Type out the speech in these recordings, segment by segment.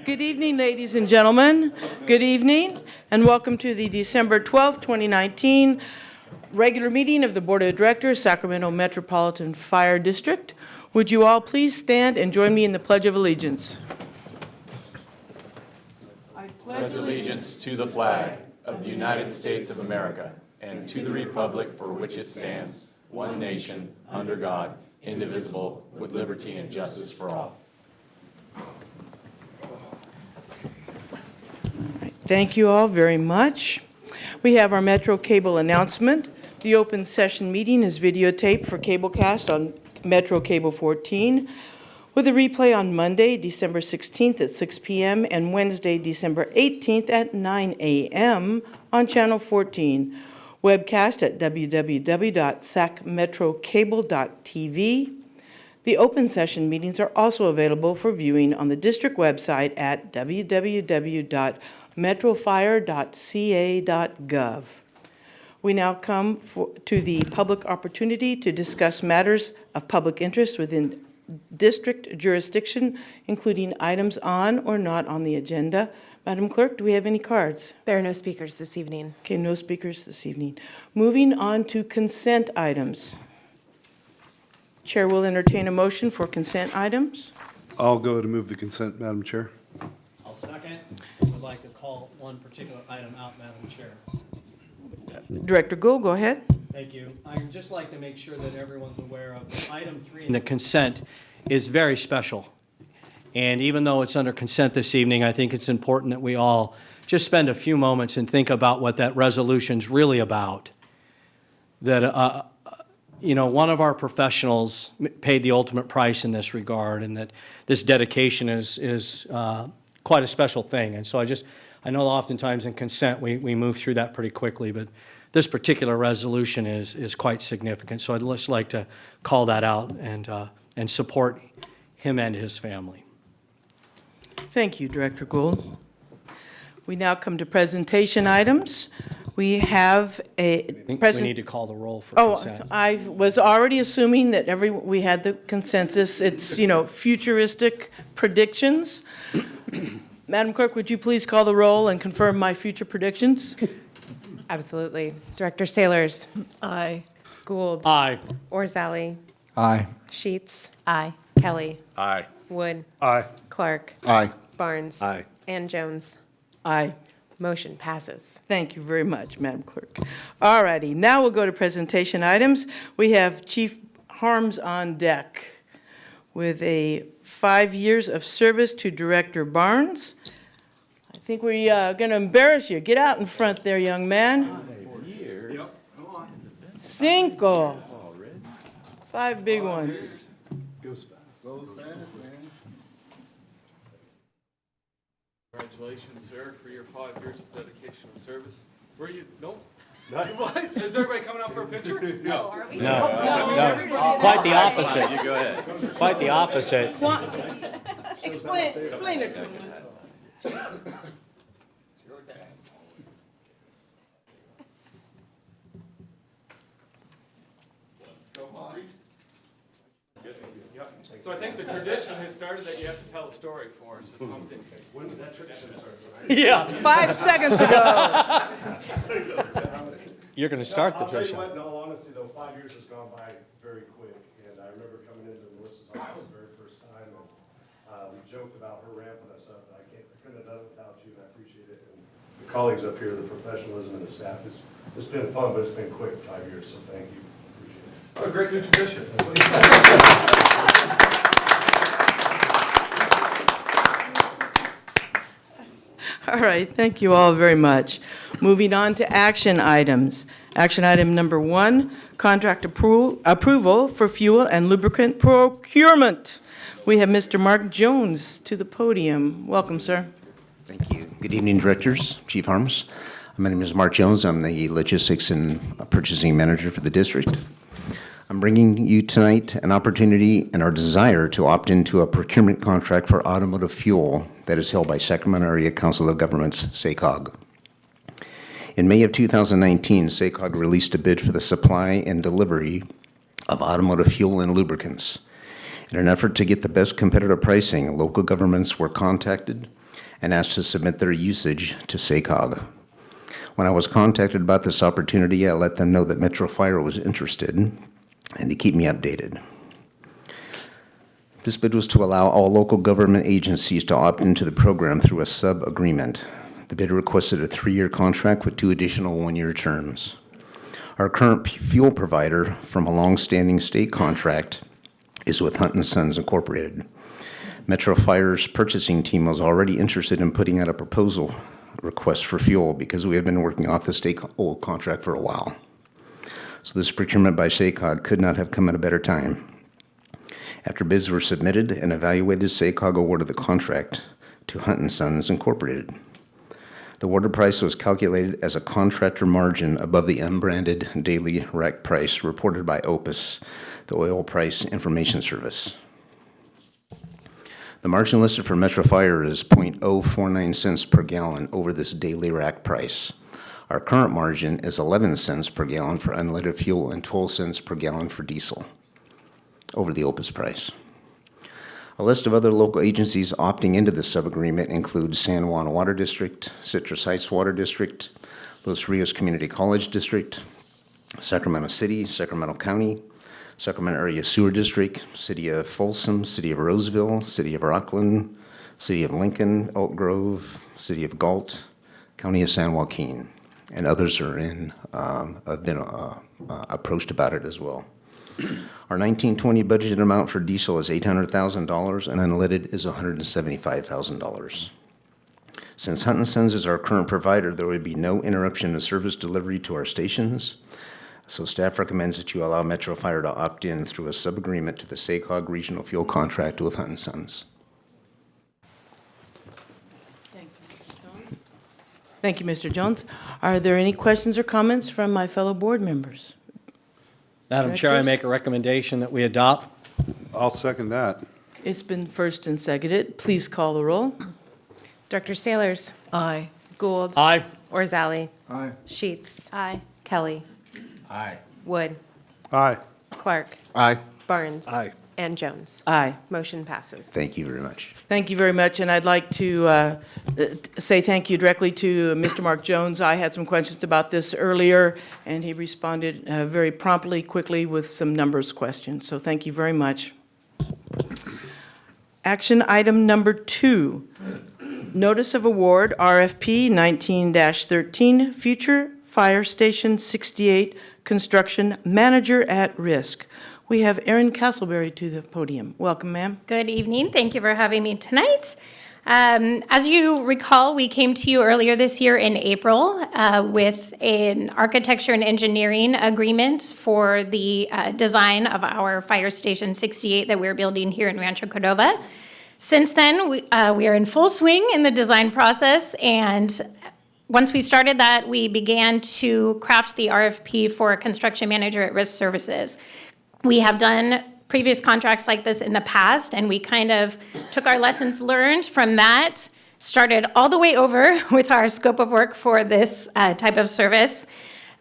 Good evening, ladies and gentlemen. Good evening, and welcome to the December 12th, 2019 regular meeting of the Board of Directors, Sacramento Metropolitan Fire District. Would you all please stand and join me in the Pledge of Allegiance? I pledge allegiance to the flag of the United States of America and to the republic for which it stands, one nation, under God, indivisible, with liberty and justice for all. Thank you all very much. We have our Metro Cable announcement. The open session meeting is videotaped for cablecast on Metro Cable 14, with a replay on Monday, December 16th at 6 p.m. and Wednesday, December 18th at 9 a.m. on Channel 14. Webcast at www.sacmetrocable.tv. The open session meetings are also available for viewing on the district website at www.metrofire.ca.gov. We now come to the public opportunity to discuss matters of public interest within district jurisdiction, including items on or not on the agenda. Madam Clerk, do we have any cards? There are no speakers this evening. Okay, no speakers this evening. Moving on to consent items. Chair will entertain a motion for consent items. I'll go to move the consent, Madam Chair. I'll second. I would like to call one particular item out, Madam Chair. Director Gould, go ahead. Thank you. I'd just like to make sure that everyone's aware of item 3 in the consent is very special. And even though it's under consent this evening, I think it's important that we all just spend a few moments and think about what that resolution's really about. That, one of our professionals paid the ultimate price in this regard, and that this dedication is quite a special thing. And so I know oftentimes in consent we move through that pretty quickly, but this particular resolution is quite significant. So I'd just like to call that out and support him and his family. Thank you, Director Gould. We now come to presentation items. We have I think we need to call the roll for consent. I was already assuming that we had the consensus. It's, futuristic predictions. Madam Clerk, would you please call the roll and confirm my future predictions? Absolutely. Director Sailors. Aye. Gould. Aye. Orzali. Aye. Sheets. Aye. Kelly. Aye. Wood. Aye. Clark. Aye. Barnes. Aye. And Jones. Aye. Motion passes. Thank you very much, Madam Clerk. All righty, now we'll go to presentation items. We have Chief Harms on deck with 5 years of service to Director Barnes. I think we're going to embarrass you. Get out in front there, young man. 5. 5 big ones. Goes fast. man. Congratulations, sir, for your 5 years of dedication and service. Were you? Nope. What? Is everybody coming out for a picture? No. Are we? No. Quite the opposite. You go ahead. Quite the opposite. Explain it to him. So I think the tradition has started that you have to tell a story for us or something. When did that tradition start? Yeah. 5 seconds ago. You're going to start the I'll tell you tradition. what, in all honesty, though, 5 years has gone by very quick, and I remember coming into Melissa's office the very first time, and we joked about her ramping us up, but I couldn't have done it without you, and I appreciate it. And the colleagues up here, the professionalism and the staff, it's been fun, but it's been quick, 5 years, so thank you. Appreciate it. What a great new tradition. All right, thank you all very much. Moving on to action items. Action item number 1, contract approval for fuel and lubricant procurement. We have Mr. Mark Jones to the podium. Welcome, sir. Thank you. Good evening, directors, Chief Harms. My name is Mark Jones. I'm the logistics and purchasing manager for the district. I'm bringing you tonight an opportunity and our desire to opt into a procurement contract for automotive fuel that is held by Sacramento Area Council of Governments, SACOG. In May of 2019, SACOG released a bid for the supply and delivery of automotive fuel and lubricants. In an effort to get the best competitive pricing, local governments were contacted and asked to submit their usage to SACOG. When I was contacted about this opportunity, I let them know that Metro Fire was interested and to keep me updated. This bid was to allow all local government agencies to opt into the program through a sub-agreement. The bid requested a 3-year contract with 2 additional 1-year terms. Our current fuel provider from a long-standing state contract is with Hunt & Sons Incorporated. Metro Fire's purchasing team was already interested in putting out a proposal request for fuel because we have been working off the state old contract for a while. So this procurement by SACOG could not have come at a better time. After bids were submitted and evaluated, SACOG awarded the contract to Hunt & Sons Incorporated. The awarded price was calculated as a contractor margin above the unbranded daily rack price reported by OPIS, the Oil Price Information Service. The margin listed for Metro Fire is .049 cents per gallon over this daily rack price. Our current margin is 11 cents per gallon for unleaded fuel and 12 cents per gallon for diesel over the OPIS price. A list of other local agencies opting into the sub-agreement includes San Juan Water District, Citrus Heights Water District, Los Rios Community College District, Sacramento City, Sacramento County, Sacramento Area Sewer District, City of Folsom, City of Roseville, City of Rockland, City of Lincoln, Oak Grove, City of Galt, County of San Joaquin, and others are have been approached about it as well. Our 1920 budgeted amount for diesel is $800,000 and unleaded is $175,000. Since Hunt & Sons is our current provider, there would be no interruption in service delivery to our stations. So staff recommends that you allow Metro Fire to opt in through a sub-agreement to the SACOG regional fuel contract with Hunt & Sons. Thank you, Mr. Jones. Are there any questions or comments from my fellow board members? Madam Chair, I Directors? make a recommendation that we adopt. I'll second that. It's been first and seconded. Please call the roll. Director Sailors. Aye. Gould. Aye. Orzali. Aye. Sheets. Aye. Kelly. Aye. Wood. Aye. Clark. Aye. Barnes. Aye. And Jones. Aye. Motion passes. Thank you very much. Thank you very much, and I'd like to say thank you directly to Mr. Mark Jones. I had some questions about this earlier, and he responded very promptly, quickly, with some numbers questions, so thank you very much. Action item number 2, Notice of Award, RFP 19-13, Future Fire Station 68 Construction Manager at Risk. We have Erin Castleberry to the podium. Welcome, ma'am. Good evening. Thank you for having me tonight. As you recall, we came to you earlier this year in April with an architecture and engineering agreement for the design of our Fire Station 68 that we're building here in Rancho Cordova. Since then, we are in full swing in the design process, and once we started that, we began to craft the RFP for a construction manager at risk services. We have done previous contracts like this in the past, and we kind of took our lessons learned from that, started all the way over with our scope of work for this type of service.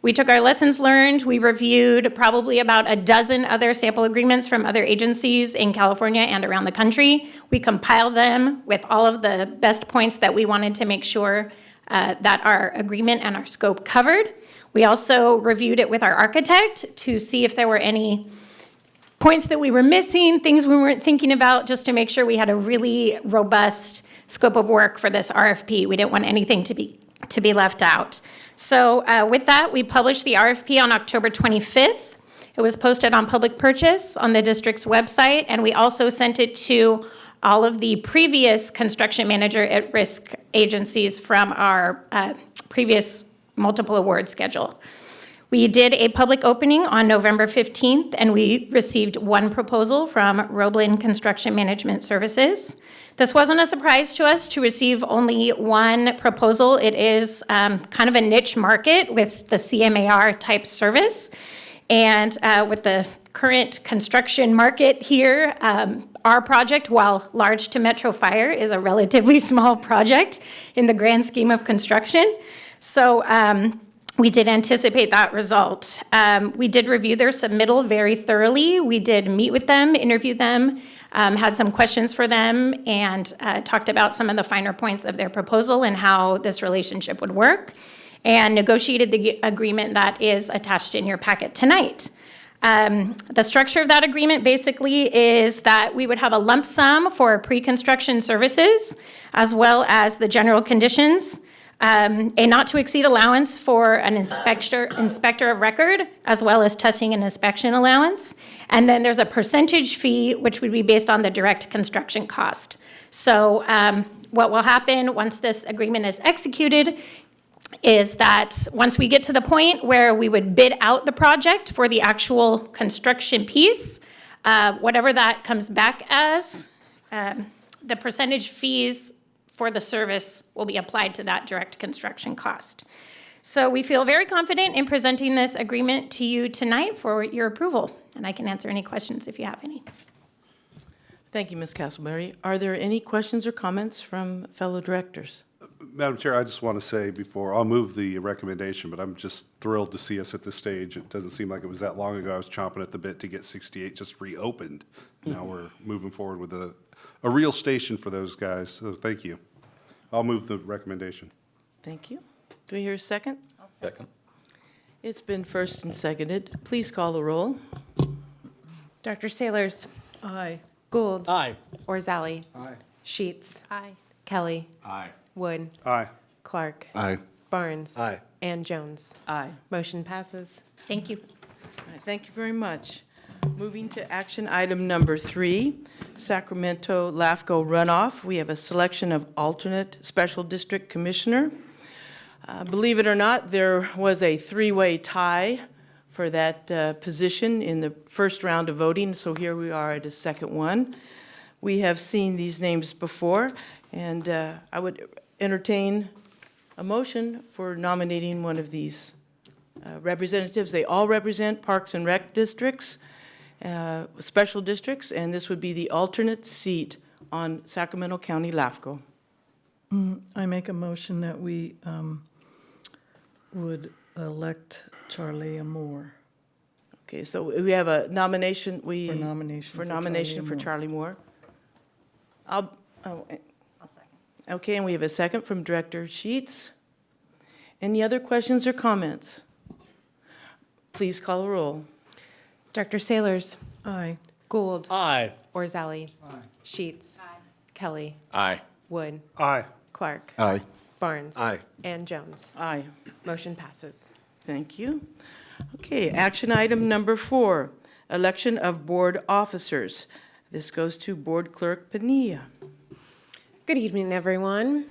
We took our lessons learned, we reviewed probably about a dozen other sample agreements from other agencies in California and around the country. We compiled them with all of the best points that we wanted to make sure that our agreement and our scope covered. We also reviewed it with our architect to see if there were any points that we were missing, things we weren't thinking about, just to make sure we had a really robust scope of work for this RFP. We didn't want anything to be left out. So with that, we published the RFP on October 25th. It was posted on public purchase on the district's website, and we also sent it to all of the previous construction manager at risk agencies from our previous multiple award schedule. We did a public opening on November 15th, and we received one proposal from Roblin Construction Management Services. This wasn't a surprise to us to receive only one proposal. It is kind of a niche market with the CMAR type service. And with the current construction market here, our project, while large to Metro Fire, is a relatively small project in the grand scheme of construction. So we did anticipate that result. We did review their submittal very thoroughly. We did meet with them, interview them, had some questions for them, and talked about some of the finer points of their proposal and how this relationship would work, and negotiated the agreement that is attached in your packet tonight. The structure of that agreement basically is that we would have a lump sum for pre-construction services, as well as the general conditions, a not to exceed allowance for an inspector of record, as well as testing and inspection allowance. And then there's a percentage fee, which would be based on the direct construction cost. So what will happen once this agreement is executed is that once we get to the point where we would bid out the project for the actual construction piece, whatever that comes back as, the percentage fees for the service will be applied to that direct construction cost. So we feel very confident in presenting this agreement to you tonight for your approval, and I can answer any questions if you have any. Thank you, Ms. Castleberry. Are there any questions or comments from fellow directors? Madam Chair, I just want to say before, I'll move the recommendation, but I'm just thrilled to see us at this stage. It doesn't seem like it was that long ago. I was chomping at the bit to get 68 just reopened. Now we're moving forward with a real station for those guys, so thank you. I'll move the recommendation. Thank you. Do we hear a second? Second. It's been first and seconded. Please call the roll. Dr. Sailors. Aye. Gould. Aye. Orzali. Sheets. Aye. Kelly. Aye. Wood. Aye. Clark. Aye. Barnes. Aye. And Jones. Aye. Motion passes. Thank you. All right, thank you very much. Moving to action item number 3, Sacramento Lafco Runoff. We have a selection of alternate special district commissioner. Believe it or not, there was a 3-way tie for that position in the first round of voting, so here we are at a second one. We have seen these names before, and I would entertain a motion for nominating one of these representatives. They all represent Parks and Rec districts, special districts, and this would be the alternate seat on Sacramento County Lafco. I make a motion that we would elect Charlie Moore Okay, so we have a nomination, for nomination. for nomination for Charlie Moore. I'll second. Okay, and we have a second from Director Sheets. Any other questions or comments? Please call the roll. Dr. Sailors. Aye. Gould. Aye. Orzali. Sheets. Kelly. Aye. Wood. Aye. Clark. Aye. Barnes. Aye. And Jones. Aye. Motion passes. Thank you. Okay, action item number 4, election of board officers. This goes to Board Clerk Padilla. Good evening, everyone.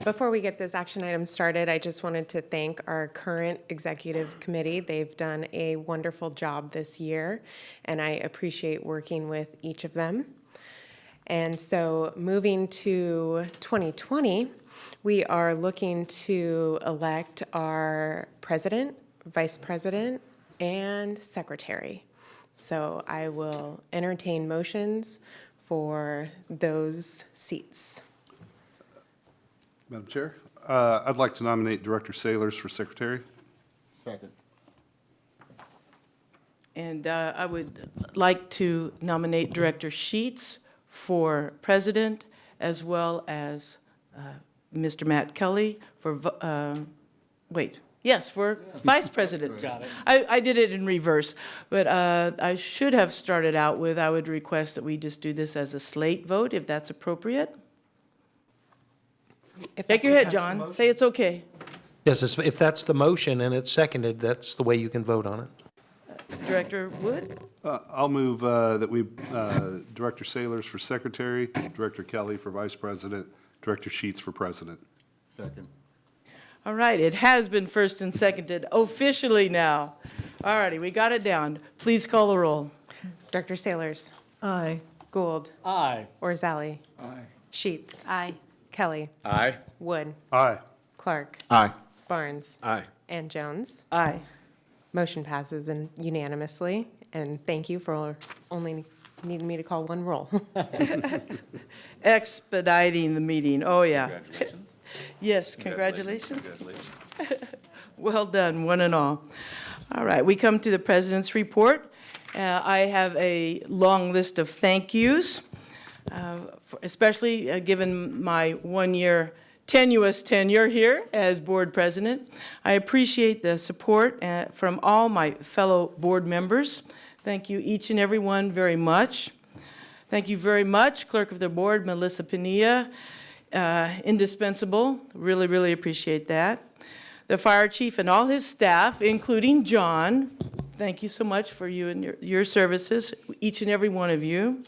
Before we get this action item started, I just wanted to thank our current executive committee. They've done a wonderful job this year, and I appreciate working with each of them. And so moving to 2020, we are looking to elect our president, vice president, and secretary. So I will entertain motions for those seats. Madam Chair, I'd like to nominate Director Sailors for secretary. Second. And I would like to nominate Director Sheets for president, as well as Mr. Matt Kelly for, for vice president. Got it. I did it in reverse, but I should have started out with, I would request that we just do this as a slate vote, if that's appropriate. Shake your head, John. Say it's okay. Yes, if that's the motion and it's seconded, that's the way you can vote on it. Director Wood? I'll move that we, Director Sailors for secretary, Director Kelly for vice president, Director Sheets for president. Second. All right, it has been first and seconded officially now. All righty, we got it down. Please call the roll. Dr. Sailors. Aye. Gould. Aye. Orzali. Sheets. Aye. Kelly. Aye. Wood. Aye. Clark. Aye. Barnes. Aye. And Jones. Aye. Motion passes unanimously, and thank you for only needing me to call one roll. Expediting the meeting, oh yeah. Congratulations. Yes, congratulations. Congratulations. Well done, one and all. All right, we come to the President's report. I have a long list of thank yous, especially given my one-year tenuous tenure here as board president. I appreciate the support from all my fellow board members. Thank you each and every one very much. Thank you very much, Clerk of the Board, Melissa Pania, indispensable. Really, really appreciate that. The fire chief and all his staff, including John, thank you so much for you and your services, each and every one of you.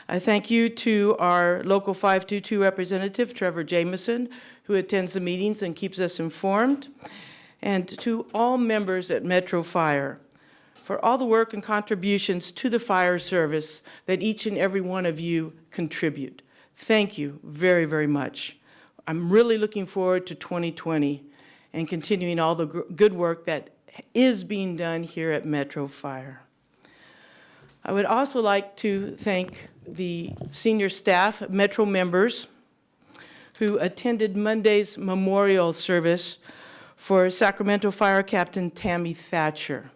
I thank you to our local 522 representative, Trevor Jameson, who attends the meetings and keeps us informed, and to all members at Metro Fire for all the work and contributions to the fire service that each and every one of you contribute. Thank you very, very much. I'm really looking forward to 2020 and continuing all the good work that is being done here at Metro Fire. I would also like to thank the senior staff, Metro members, who attended Monday's memorial service for Sacramento Fire Captain Tammy Thatcher.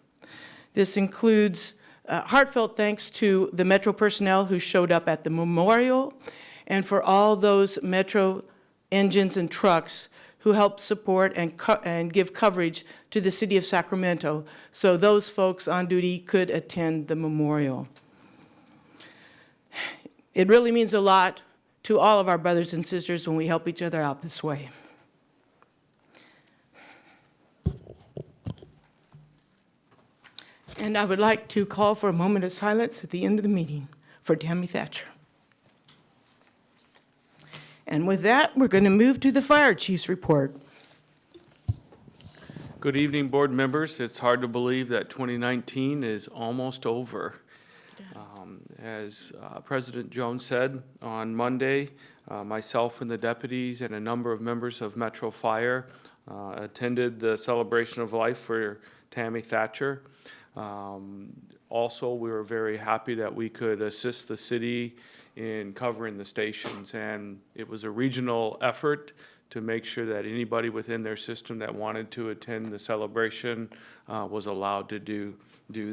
This includes heartfelt thanks to the Metro personnel who showed up at the memorial and for all those Metro engines and trucks who helped support and give coverage to the city of Sacramento so those folks on duty could attend the memorial. It really means a lot to all of our brothers and sisters when we help each other out this way. And I would like to call for a moment of silence at the end of the meeting for Tammy Thatcher. And with that, we're going to move to the fire chief's report. Good evening, board members. It's hard to believe that 2019 is almost over. As President Jones said on Monday, myself and the deputies and a number of members of Metro Fire attended the celebration of life for Tammy Thatcher. Also, we were very happy that we could assist the city in covering the stations, and it was a regional effort to make sure that anybody within their system that wanted to attend the celebration was allowed to do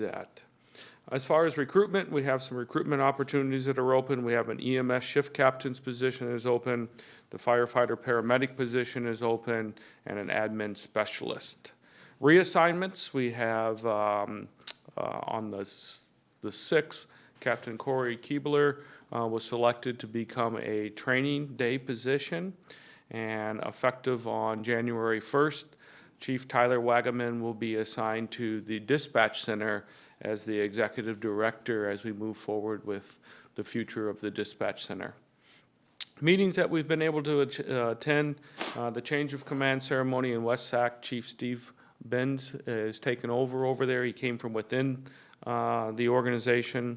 that. As far as recruitment, we have some recruitment opportunities that are open. We have an EMS shift captain's position is open, the firefighter paramedic position is open, and an admin specialist. Reassignments, we have on the 6th, Captain Corey Keebler was selected to become a training day position, and effective on January 1st, Chief Tyler Wagaman will be assigned to the dispatch center as the executive director as we move forward with the future of the dispatch center. Meetings that we've been able to attend, the change of command ceremony in West Sac, Chief Steve Benz is taken over there. He came from within the organization.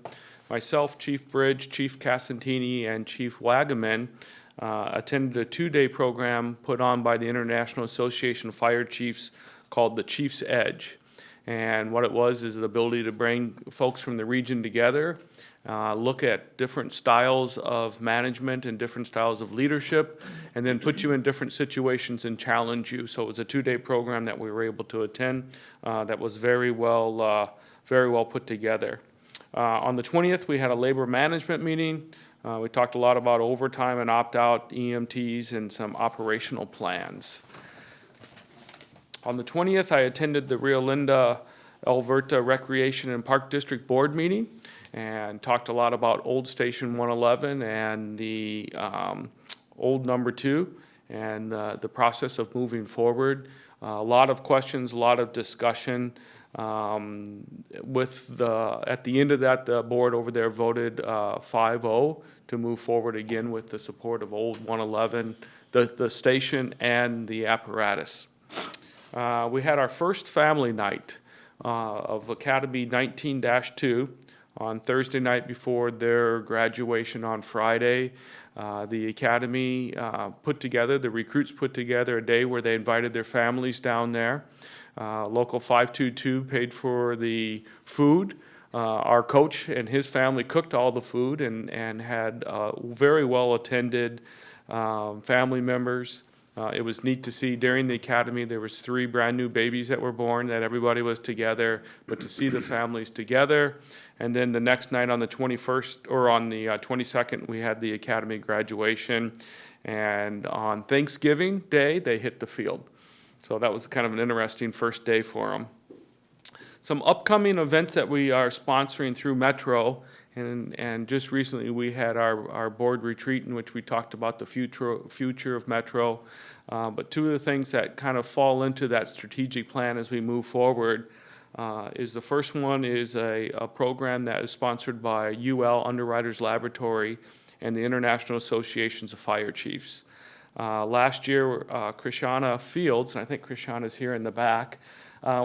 Myself, Chief Bridge, Chief Cassantini, and Chief Wagaman attended a 2-day program put on by the International Association of Fire Chiefs called the Chief's Edge. And what it was is the ability to bring folks from the region together, look at different styles of management and different styles of leadership, and then put you in different situations and challenge you. So it was a 2-day program that we were able to attend that was very well put together. On the 20th, we had a labor management meeting. We talked a lot about overtime and opt-out EMTs and some operational plans. On the 20th, I attended the Rio Linda Alverta Recreation and Park District Board meeting and talked a lot about Old Station 111 and the old number 2 and the process of moving forward. A lot of questions, a lot of discussion. At the end of that, the board over there voted 5-0 to move forward again with the support of Old 111, the station and the apparatus. We had our first family night of Academy 19-2 on Thursday night before their graduation on Friday. The Academy the recruits put together a day where they invited their families down there. Local 522 paid for the food. Our coach and his family cooked all the food and had very well attended family members. It was neat to see during the academy, there was 3 brand-new babies that were born, that everybody was together, but to see the families together. And then the next night on the 21st, or on the 22nd, we had the academy graduation. And on Thanksgiving Day, they hit the field. So that was kind of an interesting first day for them. Some upcoming events that we are sponsoring through Metro, and just recently we had our board retreat in which we talked about the future of Metro. But 2 of the things that kind of fall into that strategic plan as we move forward is the first one is a program that is sponsored by UL Underwriters Laboratory and the International Associations of Fire Chiefs. Last year, Krishana Fields, and I think Krishana's here in the back,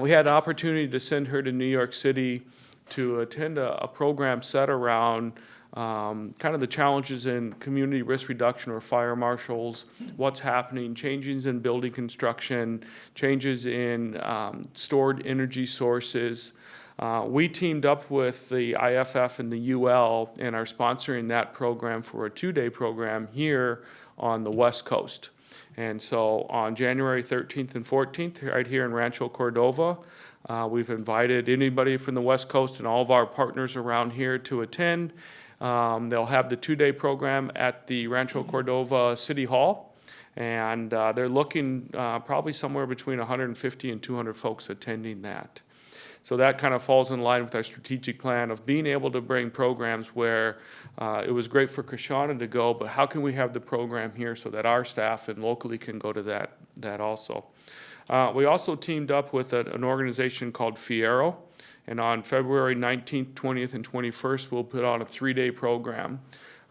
we had an opportunity to send her to New York City to attend a program set around kind of the challenges in community risk reduction or fire marshals, what's happening, changes in building construction, changes in stored energy sources. We teamed up with the IFF and the UL and are sponsoring that program for a 2-day program here on the West Coast. And so on January 13th and 14th, right here in Rancho Cordova, we've invited anybody from the West Coast and all of our partners around here to attend. They'll have the 2-day program at the Rancho Cordova City Hall, and they're looking probably somewhere between 150 and 200 folks attending that. So that kind of falls in line with our strategic plan of being able to bring programs where it was great for Krishana to go, but how can we have the program here so that our staff and locally can go to that also. We also teamed up with an organization called Fiero, and on February 19th, 20th, and 21st, we'll put on a 3-day program.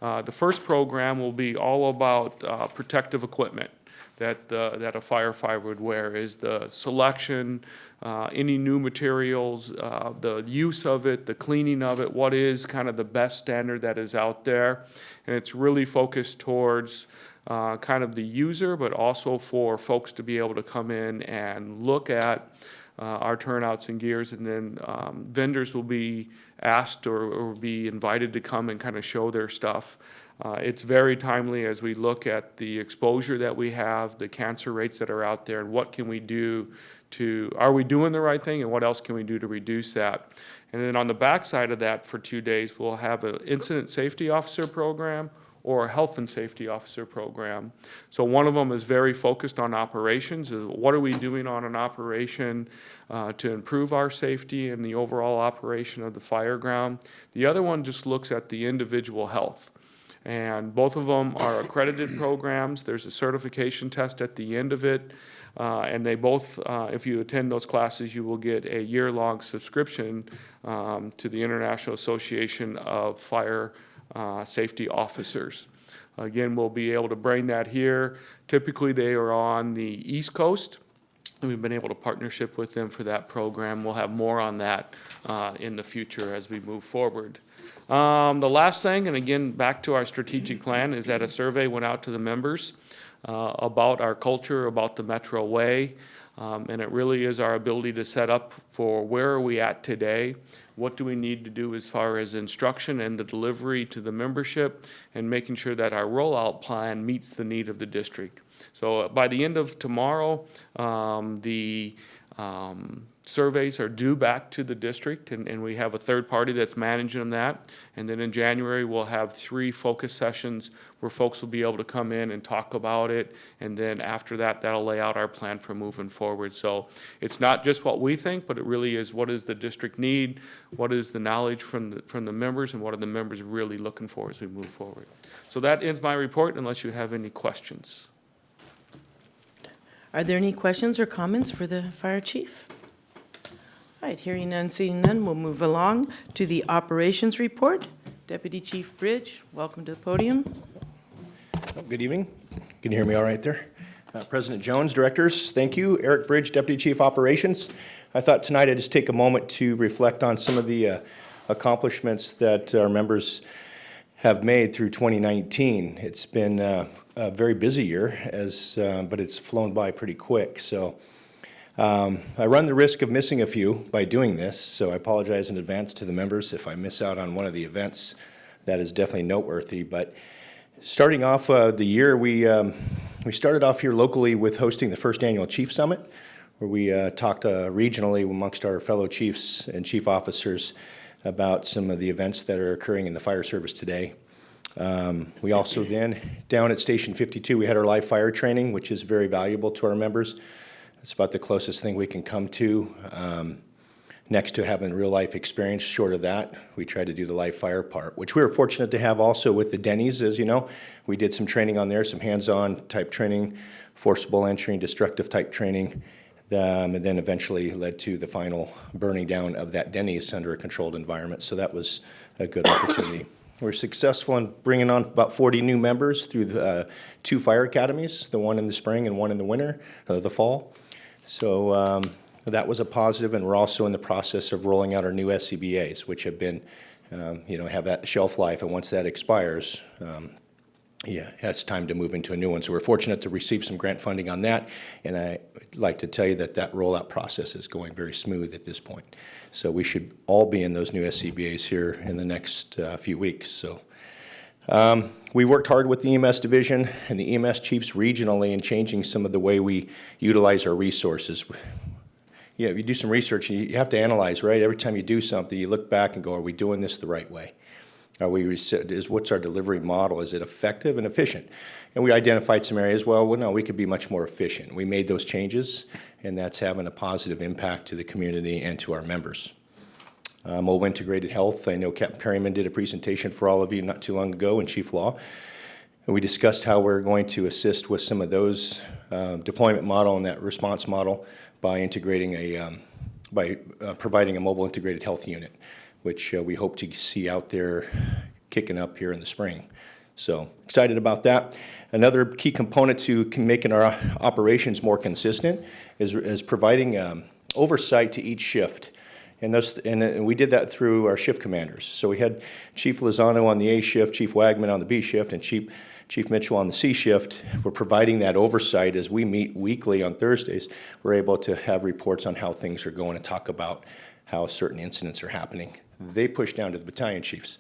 The first program will be all about protective equipment that a firefighter would wear, is the selection, any new materials, the use of it, the cleaning of it, what is kind of the best standard that is out there. And it's really focused towards kind of the user, but also for folks to be able to come in and look at our turnouts and gears, and then vendors will be asked or be invited to come and kind of show their stuff. It's very timely as we look at the exposure that we have, the cancer rates that are out there, and what can we do are we doing the right thing, and what else can we do to reduce that? And then on the backside of that, for 2 days, we'll have an incident safety officer program or a health and safety officer program. So one of them is very focused on operations. What are we doing on an operation to improve our safety and the overall operation of the fire ground? The other one just looks at the individual health. And both of them are accredited programs. There's a certification test at the end of it. And they both, if you attend those classes, you will get a year-long subscription to the International Association of Fire Safety Officers. Again, we'll be able to bring that here. Typically, they are on the East Coast, and we've been able to partnership with them for that program. We'll have more on that in the future as we move forward. The last thing, and again, back to our strategic plan, is that a survey went out to the members about our culture, about the Metro Way, and it really is our ability to set up for where are we at today, what do we need to do as far as instruction and the delivery to the membership, and making sure that our rollout plan meets the need of the district. So by the end of tomorrow, the surveys are due back to the district, and we have a third party that's managing that. And then in January, we'll have 3 focus sessions where folks will be able to come in and talk about it. And then after that, that'll lay out our plan for moving forward. So it's not just what we think, but it really is what does the district need, what is the knowledge from the members, and what are the members really looking for as we move forward. So that ends my report, unless you have any questions. Are there any questions or comments for the fire chief? All right, hearing none, seeing none, we'll move along to the operations report. Deputy Chief Bridge, welcome to the podium. Good evening. Can you hear me all right there? President Jones, directors, thank you. Eric Bridge, Deputy Chief Operations. I thought tonight I'd just take a moment to reflect on some of the accomplishments that our members have made through 2019. It's been a very busy year, but it's flown by pretty quick. So I run the risk of missing a few by doing this, so I apologize in advance to the members if I miss out on one of the events that is definitely noteworthy. But Starting off the year, we started off here locally with hosting the first annual Chief Summit, where we talked regionally amongst our fellow chiefs and chief officers about some of the events that are occurring in the fire service today. We also then, down at Station 52, we had our live fire training, which is very valuable to our members. It's about the closest thing we can come to. Next to having real life experience, short of that, we try to do the live fire part, which we were fortunate to have also with the Denny's, as you know. We did some training on there, some hands-on type training, forcible entry and destructive type training, and then eventually led to the final burning down of that Denny's under a controlled environment. So that was a good opportunity. We're successful in bringing on about 40 new members through the 2 fire academies, the one in the spring and one in the winter, the fall. So that was a positive, and we're also in the process of rolling out our new SCBAs, which have been, have that shelf life, and once that expires, it's time to move into a new one. So we're fortunate to receive some grant funding on that, and I'd like to tell you that that rollout process is going very smooth at this point. So we should all be in those new SCBAs here in the next few weeks. So we worked hard with the EMS division and the EMS chiefs regionally in changing some of the way we utilize our resources. Yeah, if you do some research, you have to analyze, right? Every time you do something, you look back and go, are we doing this the right way? What's our delivery model? Is it effective and efficient? And we identified some areas, well, no, we could be much more efficient. We made those changes, and that's having a positive impact to the community and to our members. Mobile Integrated Health, I know Captain Perryman did a presentation for all of you not too long ago in Chief Law. And we discussed how we're going to assist with some of those deployment model and that response model by integrating providing a mobile integrated health unit, which we hope to see out there kicking up here in the spring. So excited about that. Another key component to making our operations more consistent is providing oversight to each shift. And we did that through our shift commanders. So we had Chief Lozano on the A shift, Chief Wagman on the B shift, and Chief Mitchell on the C shift. We're providing that oversight as we meet weekly on Thursdays. We're able to have reports on how things are going and talk about how certain incidents are happening. They push down to the battalion chiefs,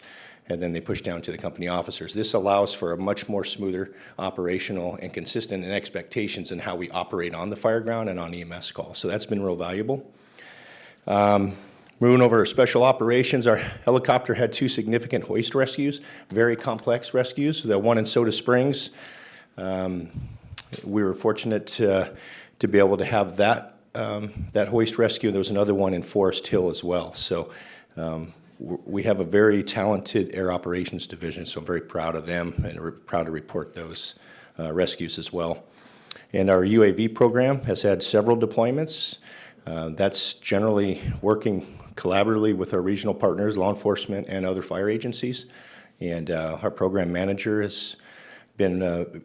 and then they push down to the company officers. This allows for a much more smoother operational and consistent in expectations in how we operate on the fire ground and on EMS calls. So that's been real valuable. Moving over to special operations, our helicopter had 2 significant hoist rescues, very complex rescues. The one in Soda Springs, we were fortunate to be able to have that hoist rescue. There was another one in Forest Hill as well. So we have a very talented air operations division, so I'm very proud of them and we're proud to report those rescues as well. And our UAV program has had several deployments. That's generally working collaboratively with our regional partners, law enforcement, and other fire agencies. And our program manager has been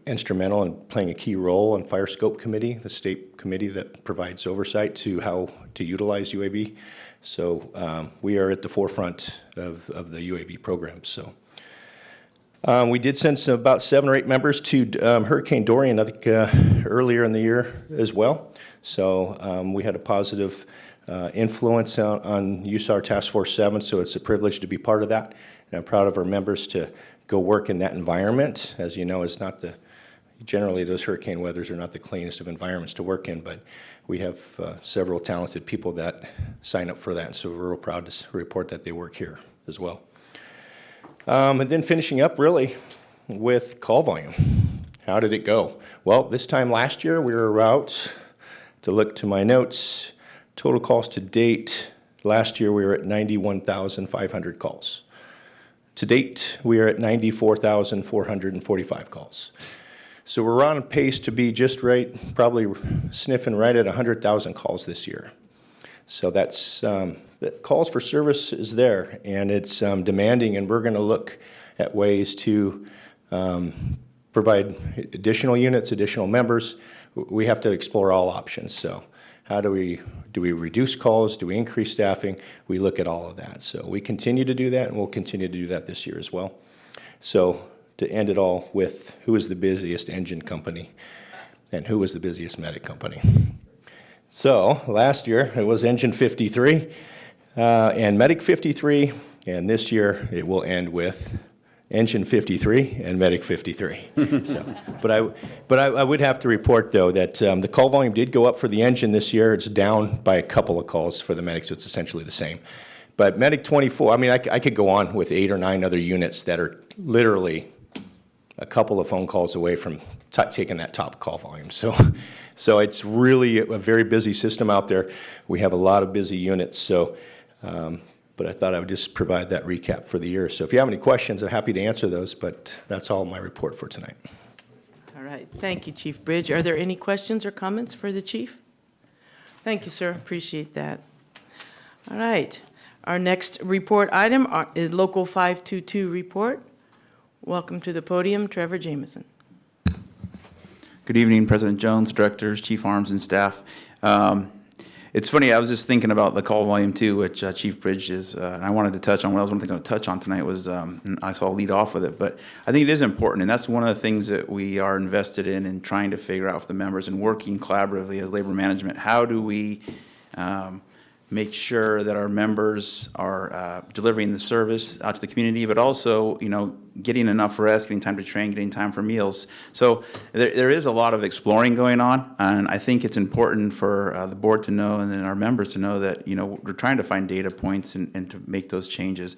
instrumental in playing a key role on Fire Scope Committee, the state committee that provides oversight to how to utilize UAV. So we are at the forefront of the UAV program. So we did send about 7 or 8 members to Hurricane Dorian, I think, earlier in the year as well. So we had a positive influence on USAR Task Force 7, so it's a privilege to be part of that. And I'm proud of our members to go work in that environment. As you know, it's not generally those hurricane weathers are not the cleanest of environments to work in, but we have several talented people that sign up for that, so we're real proud to report that they work here as well. And then finishing up really with call volume. How did it go? Well, this time last year we were out to look to my notes. Total calls to date, last year we were at 91,500 calls. To date, we are at 94,445 calls. So we're on pace to be just right, probably sniffing right at 100,000 calls this year. So that's, the calls for service is there, and it's demanding, and we're gonna look at ways to provide additional units, additional members. We have to explore all options. So how do we reduce calls? Do we increase staffing? We look at all of that. So we continue to do that, and we'll continue to do that this year as well. So to end it all with, who is the busiest engine company and who is the busiest medic company? So last year it was Engine 53 and Medic 53, and this year it will end with Engine 53 and Medic 53. So, but I would have to report, though, that the call volume did go up for the engine this year. It's down by a couple of calls for the Medic, so it's essentially the same. But Medic 24, I mean, I could go on with 8 or 9 other units that are literally a couple of phone calls away from taking that top call volume. So it's really a very busy system out there. We have a lot of busy units. So, but I thought I would just provide that recap for the year. So if you have any questions, I'm happy to answer those. But that's all my report for tonight. All right, thank you, Chief Bridge. Are there any questions or comments for the chief? Thank you, sir, appreciate that. All right, our next report item is Local 522 report. Welcome to the podium, Trevor Jameson. Good evening, President Jones, directors, chief arms, and staff. It's funny, I was just thinking about the call volume too, which Chief Bridge is, and I wanted to touch on, one of the things I want to touch on tonight was, I saw lead off with it, but I think it is important, and that's one of the things that we are invested in trying to figure out for the members and working collaboratively as labor management. How do we make sure that our members are delivering the service out to the community, but also, you know, getting enough rest, getting time to train, getting time for meals. So there is a lot of exploring going on, and I think it's important for the board to know and then our members to know that, you know, we're trying to find data points and to make those changes.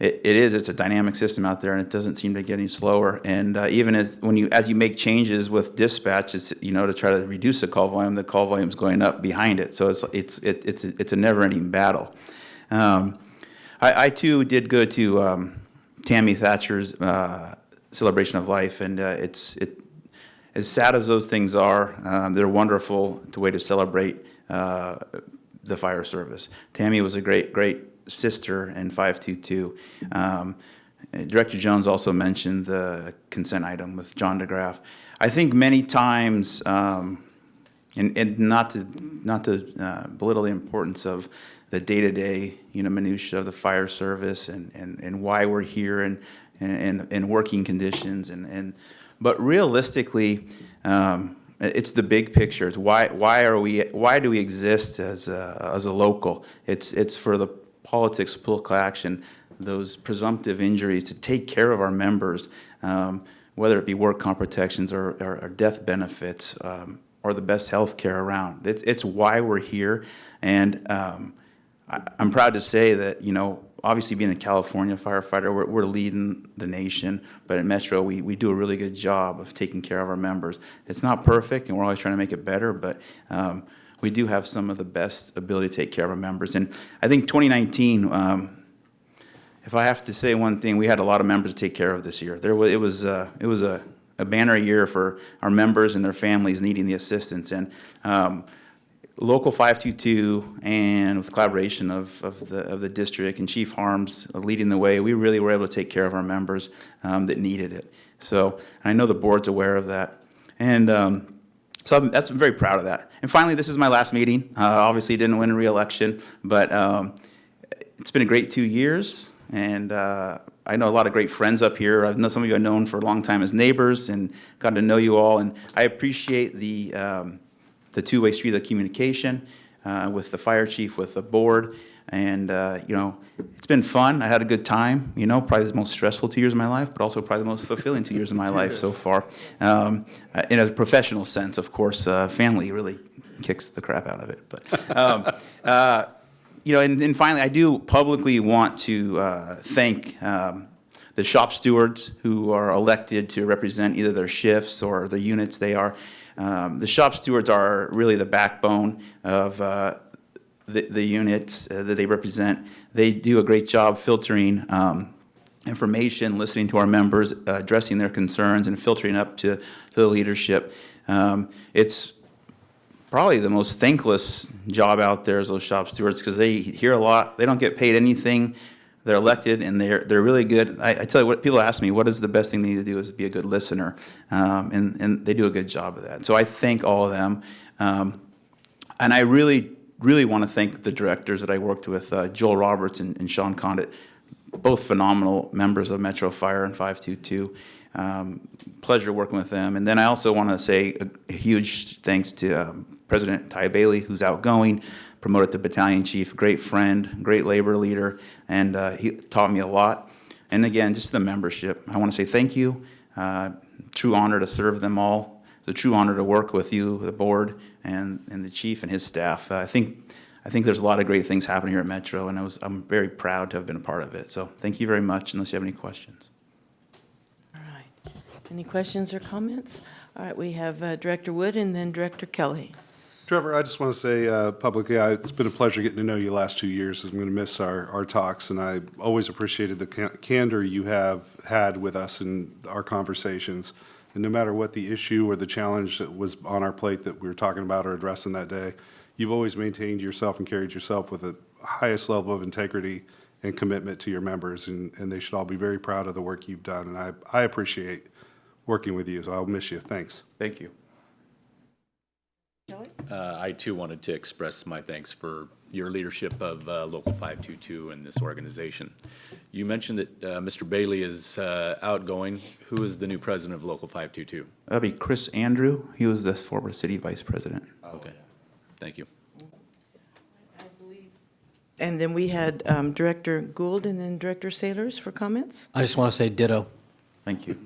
It's a dynamic system out there, and it doesn't seem to get any slower. And even as you make changes with dispatch, it's, you know, to try to reduce the call volume's going up behind it. So it's a never-ending battle. I too did go to Tammy Thatcher's celebration of life, and it's as sad as those things are, they're wonderful way to celebrate the fire service. Tammy was a great sister in 522. Director Jones also mentioned the consent item with John DeGraff. I think many times, and not to belittle the importance of the day-to-day, you know, minutia of the fire service and why we're here and working conditions but realistically, it's the big picture. It's why do we exist as a local? It's for the politics, political action, those presumptive injuries, to take care of our members, whether it be work comp protections or death benefits, or the best health care around. It's why we're here, and I'm proud to say that, you know, obviously being a California firefighter, we're leading the nation, but at Metro, we do a really good job of taking care of our members. It's not perfect, and we're always trying to make it better, but we do have some of the best ability to take care of our members. And I think 2019, if I have to say one thing, we had a lot of members to take care of this year. It was a banner year for our members and their families needing the assistance. And Local 522, and with collaboration of the district and Chief Harms leading the way, we really were able to take care of our members that needed it. So I know the board's aware of that. And so I'm very proud of that. And finally, this is my last meeting. Obviously, didn't win a re-election, but it's been a great 2 years. And I know a lot of great friends up here. I know some of you I've known for a long time as neighbors and gotten to know you all. And I appreciate the two-way street of communication with the fire chief, with the board. And, you know, it's been fun. I had a good time, you know, probably the most stressful 2 years of my life, but also probably the most fulfilling 2 years of my life so far. In a professional sense, of course, family really kicks the crap out of it. But, you know, and finally, I do publicly want to thank the shop stewards who are elected to represent either their shifts or the units they are. The shop stewards are really the backbone of the units that they represent. They do a great job filtering information, listening to our members, addressing their concerns, and filtering up to the leadership. It's probably the most thankless job out there is those shop stewards, because they hear a lot. They don't get paid anything. They're elected, and they're really good. I tell you what, people ask me, what is the best thing they need to do is be a good listener, and they do a good job of that. So I thank all of them, and I really want to thank the directors that I worked with, Joel Roberts and Sean Condit, both phenomenal members of Metro Fire and 522. Pleasure working with them. And then I also want to say a huge thanks to President Ty Bailey, who's outgoing, promoted to battalion chief, great friend, great labor leader, and he taught me a lot. And again, just the membership. I want to say thank you. True honor to serve them all. It's a true honor to work with you, the board, and the chief and his staff. I think there's a lot of great things happening here at Metro, and I'm very proud to have been a part of it. So thank you very much, unless you have any questions. All right. Any questions or comments? All right, we have Director Wood and then Director Kelly. Trevor, I just want to say publicly, it's been a pleasure getting to know you the last 2 years. I'm going to miss our talks, and I always appreciated the candor you have had with us in our conversations. And no matter what the issue or the challenge that was on our plate that we were talking about or addressing that day, you've always maintained yourself and carried yourself with the highest level of integrity and commitment to your members, and they should all be very proud of the work you've done. And I appreciate working with you, so I'll miss you. Thanks. Thank you. I too wanted to express my thanks for your leadership of Local 522 and this organization. You mentioned that Mr. Bailey is outgoing. Who is the new president of Local 522? That'd be Chris Andrew. He was the former city vice president. Okay, thank you. And then we had Director Gould and then Director Sailors for comments. I just want to say ditto. Thank you.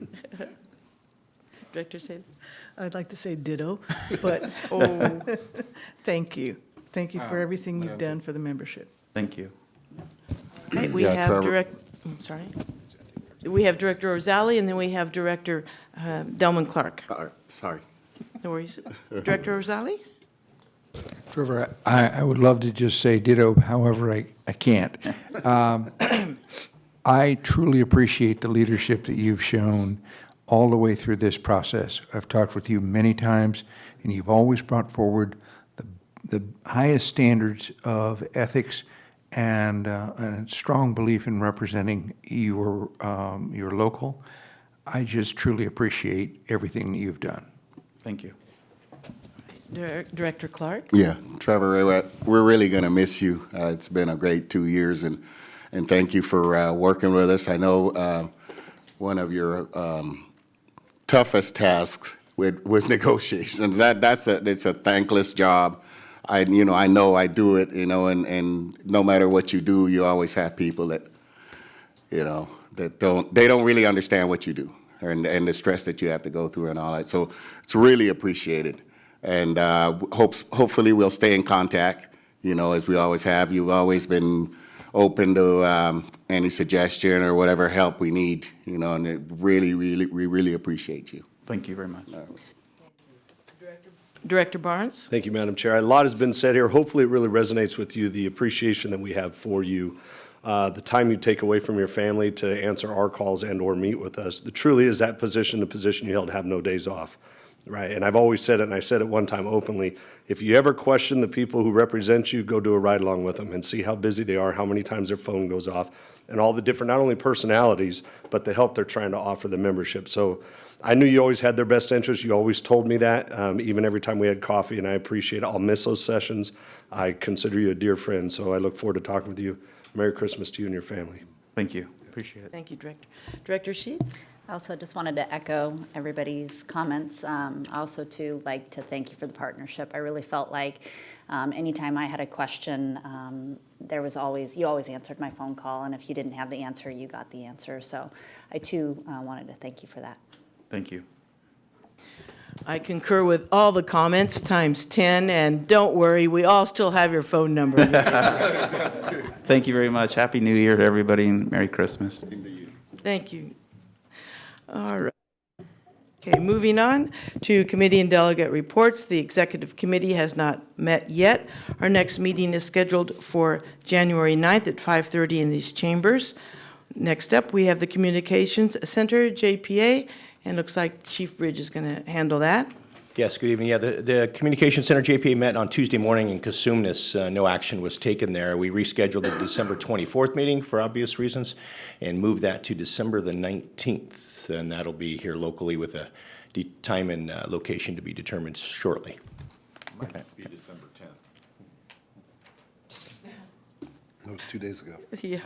Director Sailors? I'd like to say ditto, but thank you. Thank you for everything you've done for the membership. Thank you. Okay, we have we have Director Orzali, and then we have Director Delman Clark. Sorry. No worries. Director Orzali? Trevor, I would love to just say ditto, however, I can't. I truly appreciate the leadership that you've shown all the way through this process. I've talked with you many times, and you've always brought forward the highest standards of ethics and a strong belief in representing your local. I just truly appreciate everything that you've done. Thank you. Director Clark? Yeah, Trevor, we're really going to miss you. It's been a great 2 years, and thank you for working with us. I know one of your toughest tasks was negotiations. It's a thankless job. I know I do it, and no matter what you do, you always have people that, that don't really understand what you do and the stress that you have to go through and all that. So it's really appreciated. And hopefully we'll stay in contact, as we always have. You've always been open to any suggestion or whatever help we need, and we really appreciate you. Thank you very much. Director Barnes? Thank you, Madam Chair. A lot has been said here. Hopefully it really resonates with you, the appreciation that we have for you, the time you take away from your family to answer our calls and or meet with us. Truly is that position, the position you held, have no days off, right? And I've always said it, and I said it one time openly, if you ever question the people who represent you, go do a ride along with them and see how busy they are, how many times their phone goes off, and all the different, not only personalities, but the help they're trying to offer the membership. So I knew you always had their best interests. You always told me that, even every time we had coffee, and I appreciate it. I'll miss those sessions. I consider you a dear friend, so I look forward to talking with you. Merry Christmas to you and your family. Thank you. Appreciate it. Thank you, Director. Director Sheets? I also just wanted to echo everybody's comments. I also, too, like to thank you for the partnership. I really felt like anytime I had a question, you always answered my phone call, and if you didn't have the answer, you got the answer. So I, too, wanted to thank you for that. Thank you. I concur with all the comments times 10, and don't worry, we all still have your phone number. Thank you very much. Happy New Year to everybody, and Merry Christmas. Thank you. All right. Okay, moving on to committee and delegate reports. The executive committee has not met yet. Our next meeting is scheduled for January 9th at 5:30 in these chambers. Next up, we have the Communications Center, JPA, and looks like Chief Bridge is going to handle that. Yes, good evening. Yeah, the Communication Center JPA met on Tuesday morning in Cosumnes. No action was taken there. We rescheduled the December 24th meeting for obvious reasons and moved that to December the 19th. And that'll be here locally with a time and location to be determined shortly. Okay. Be December 10th. That was 2 days ago. Yeah.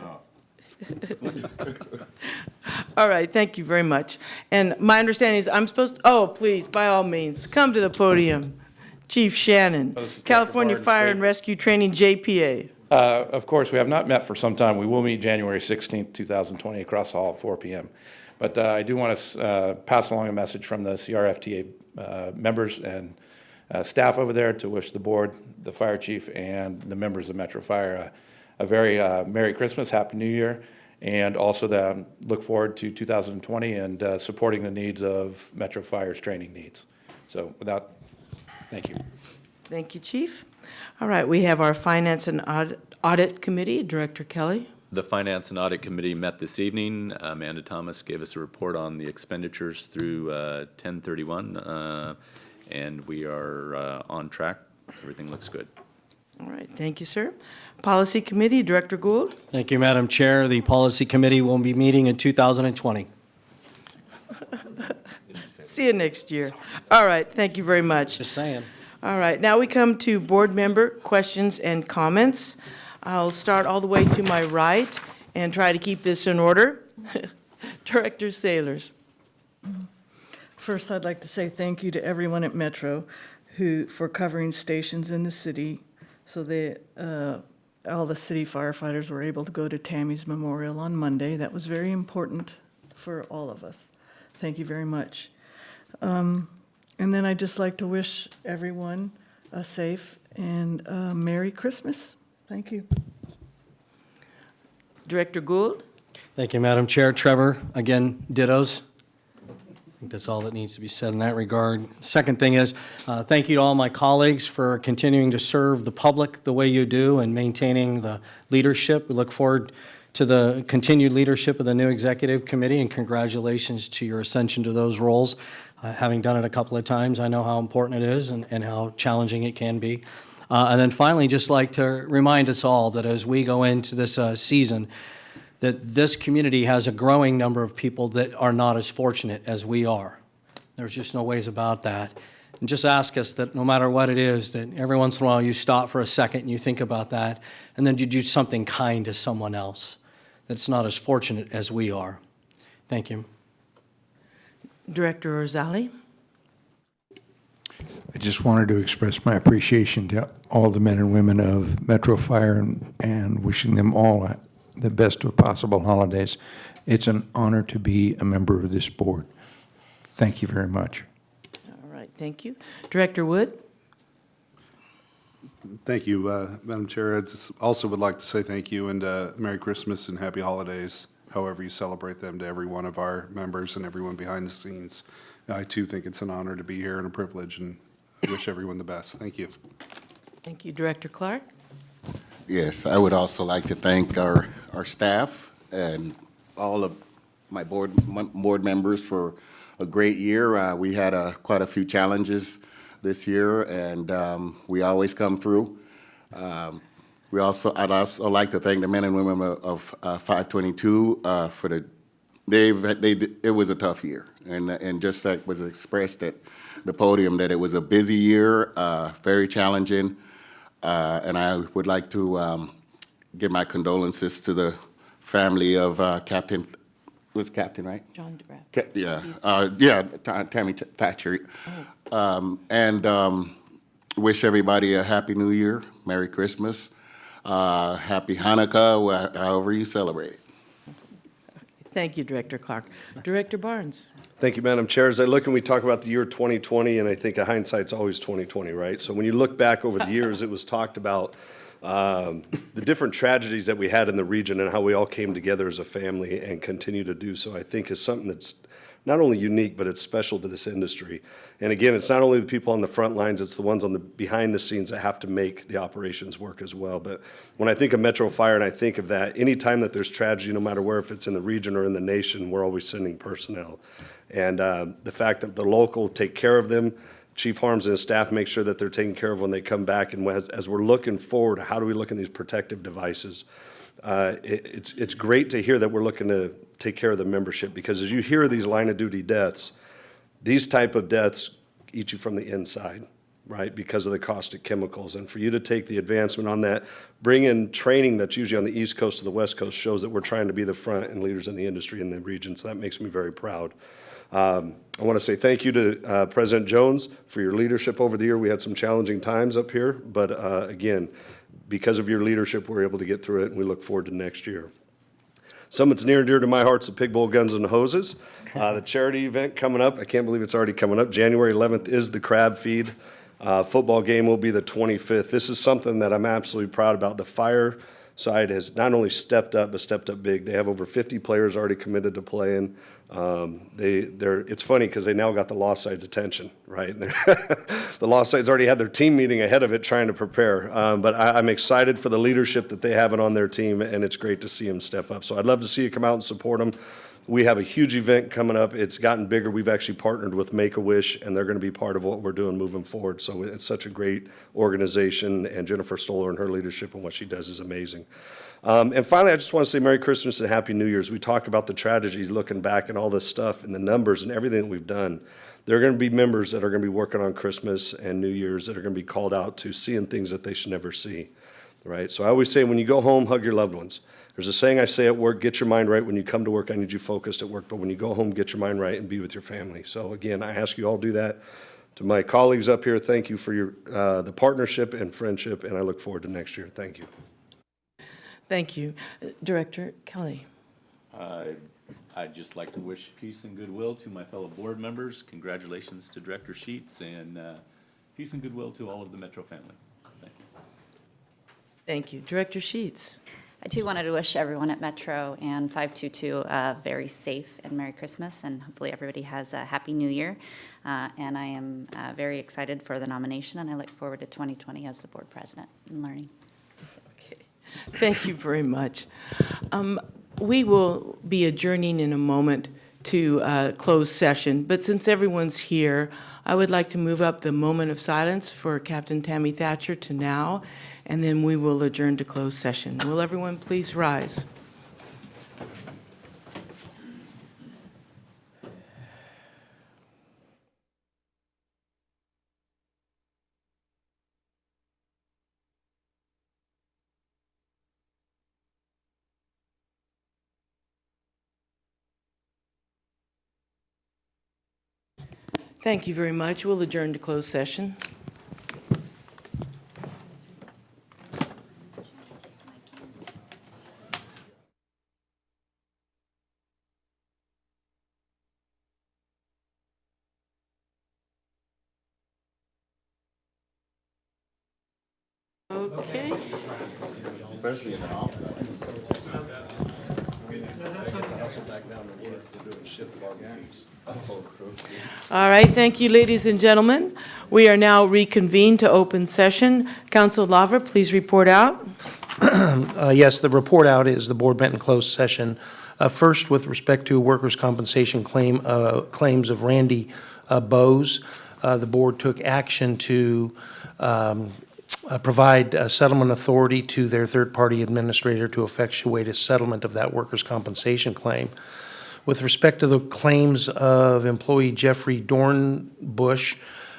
All right, thank you very much. And my understanding is I'm supposed to, please, by all means, come to the podium. Chief Shannon, California Fire and Rescue Training, JPA. Of course, we have not met for some time. We will meet January 16th, 2020 across the hall at 4 p.m. But I do want to pass along a message from the CRFTA members and staff over there to wish the board, the fire chief, and the members of Metro Fire a very Merry Christmas, Happy New Year, and also look forward to 2020 and supporting the needs of Metro Fire's training needs. So without, thank you. Thank you, Chief. All right, we have our Finance and Audit Committee, Director Kelly. The Finance and Audit Committee met this evening. Amanda Thomas gave us a report on the expenditures through 10/31, and we are on track. Everything looks good. All right, thank you, sir. Policy Committee, Director Gould. Thank you, Madam Chair. The Policy Committee will be meeting in 2020. See you next year. All right, thank you very much. Just saying. All right, now we come to board member questions and comments. I'll start all the way to my right and try to keep this in order. Director Sailors. First, I'd like to say thank you to everyone at Metro for covering stations in the city so that all the city firefighters were able to go to Tammy's memorial on Monday. That was very important for all of us. Thank you very much. And then I'd just like to wish everyone a safe and Merry Christmas. Thank you. Director Gould. Thank you, Madam Chair. Trevor, again, dittos. I think that's all that needs to be said in that regard. Second thing is, thank you to all my colleagues for continuing to serve the public the way you do and maintaining the leadership. We look forward to the continued leadership of the new executive committee, and congratulations to your ascension to those roles. Having done it a couple of times, I know how important it is and how challenging it can be. And then finally, just like to remind us all that as we go into this season, that this community has a growing number of people that are not as fortunate as we are. There's just no ways about that. And just ask us that no matter what it is, that every once in a while you stop for a second and you think about that, and then you do something kind to someone else that's not as fortunate as we are. Thank you. Director Orzali. I just wanted to express my appreciation to all the men and women of Metro Fire and wishing them all the best of possible holidays. It's an honor to be a member of this board. Thank you very much. All right, thank you. Director Wood. Thank you, Madam Chair. I just also would like to say thank you and Merry Christmas and Happy Holidays, however you celebrate them, to every one of our members and everyone behind the scenes. I, too, think it's an honor to be here and a privilege, and I wish everyone the best. Thank you. Thank you. Director Clark. Yes, I would also like to thank our staff and all of my board members for a great year. We had quite a few challenges this year, and we always come through. I'd also like to thank the men and women of 522 for it was a tough year, and just like was expressed at the podium, that it was a busy year, very challenging, and I would like to give my condolences to the family of Captain, was Captain, right? John DeGraff. Tammy Thatcher, and wish everybody a Happy New Year, Merry Christmas, Happy Hanukkah, however you celebrate it. Thank you, Director Clark. Director Barnes. Thank you, Madam Chair. As I look and we talk about the year 2020, and I think hindsight's always 2020, right? So when you look back over the years, it was talked about the different tragedies that we had in the region and how we all came together as a family and continue to do so. I think is something that's not only unique, but it's special to this industry. And again, it's not only the people on the front lines, it's the ones on the behind the scenes that have to make the operations work as well. But when I think of Metro Fire and I think of that, anytime that there's tragedy, no matter where, if it's in the region or in the nation, we're always sending personnel. And the fact that the local take care of them, Chief Harms and his staff make sure that they're taken care of when they come back. And as we're looking forward, how do we look at these protective devices? It's great to hear that we're looking to take care of the membership, because as you hear these line of duty deaths, these type of deaths eat you from the inside, right? Because of the caustic chemicals. And for you to take the advancement on that, bring in training that's usually on the East Coast to the West Coast, shows that we're trying to be the front and leaders in the industry in the region. So that makes me very proud. I want to say thank you to President Jones for your leadership over the year. We had some challenging times up here, but again, because of your leadership, we're able to get through it, and we look forward to next year. Something that's near and dear to my heart's the Pig Bowl Guns and Hoses. The charity event coming up, I can't believe it's already coming up. January 11th is the crab feed. Football game will be the 25th. This is something that I'm absolutely proud about. The fire side has not only stepped up, but stepped up big. They have over 50 players already committed to playing. It's funny because they now got the lost side's attention, right? The lost side's already had their team meeting ahead of it trying to prepare. But I'm excited for the leadership that they have on their team, and it's great to see them step up. So I'd love to see you come out and support them. We have a huge event coming up. It's gotten bigger. We've actually partnered with Make-A-Wish, and they're going to be part of what we're doing moving forward. So it's such a great organization, and Jennifer Stoller and her leadership and what she does is amazing. And finally, I just want to say Merry Christmas and Happy New Year's. We talk about the tragedies, looking back and all this stuff and the numbers and everything that we've done. There are going to be members that are going to be working on Christmas and New Year's that are going to be called out to seeing things that they should never see, right? So I always say when you go home, hug your loved ones. There's a saying I say at work, get your mind right. When you come to work, I need you focused at work. But when you go home, get your mind right and be with your family. So again, I ask you all do that. To my colleagues up here, thank you for your the partnership and friendship, and I look forward to next year. Thank you. Thank you. Director Kelly. I'd just like to wish peace and goodwill to my fellow board members. Congratulations to Director Sheets, and peace and goodwill to all of the Metro family. Thank you. Thank you. Director Sheets. I too wanted to wish everyone at Metro and 522 a very safe and Merry Christmas, and hopefully everybody has a Happy New Year. And I am very excited for the nomination, and I look forward to 2020 as the board president and learning. Okay. Thank you very much. We will be adjourning in a moment to close session, but since everyone's here, I would like to move up the moment of silence for Captain Tammy Thatcher to now, and then we will adjourn to closed session. Will everyone please rise? Thank you very much. We'll adjourn to closed session. Okay. Especially in an office. All right, thank you, ladies and gentlemen. We are now reconvened to open session. Council Lava, please report out. Yes, the report out is the board met in closed session. First, with respect to workers' compensation claims of Randy Bowes, the board took action to provide a settlement authority to their third-party administrator to effectuate a settlement of that workers' compensation claim. With respect to the claims of employee Jeffrey Dornbush,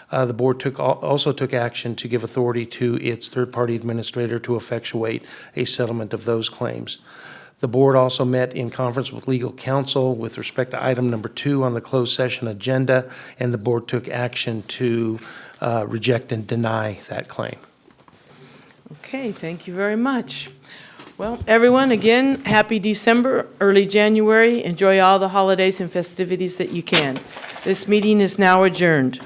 the board also took action to give authority to its third-party administrator to effectuate a settlement of those claims. The board also met in conference with legal counsel with respect to item number 2 on the closed session agenda, and the board took action to reject and deny that claim. Okay, thank you very much. Well, everyone, again, happy December, early January. Enjoy all the holidays and festivities that you can. This meeting is now adjourned.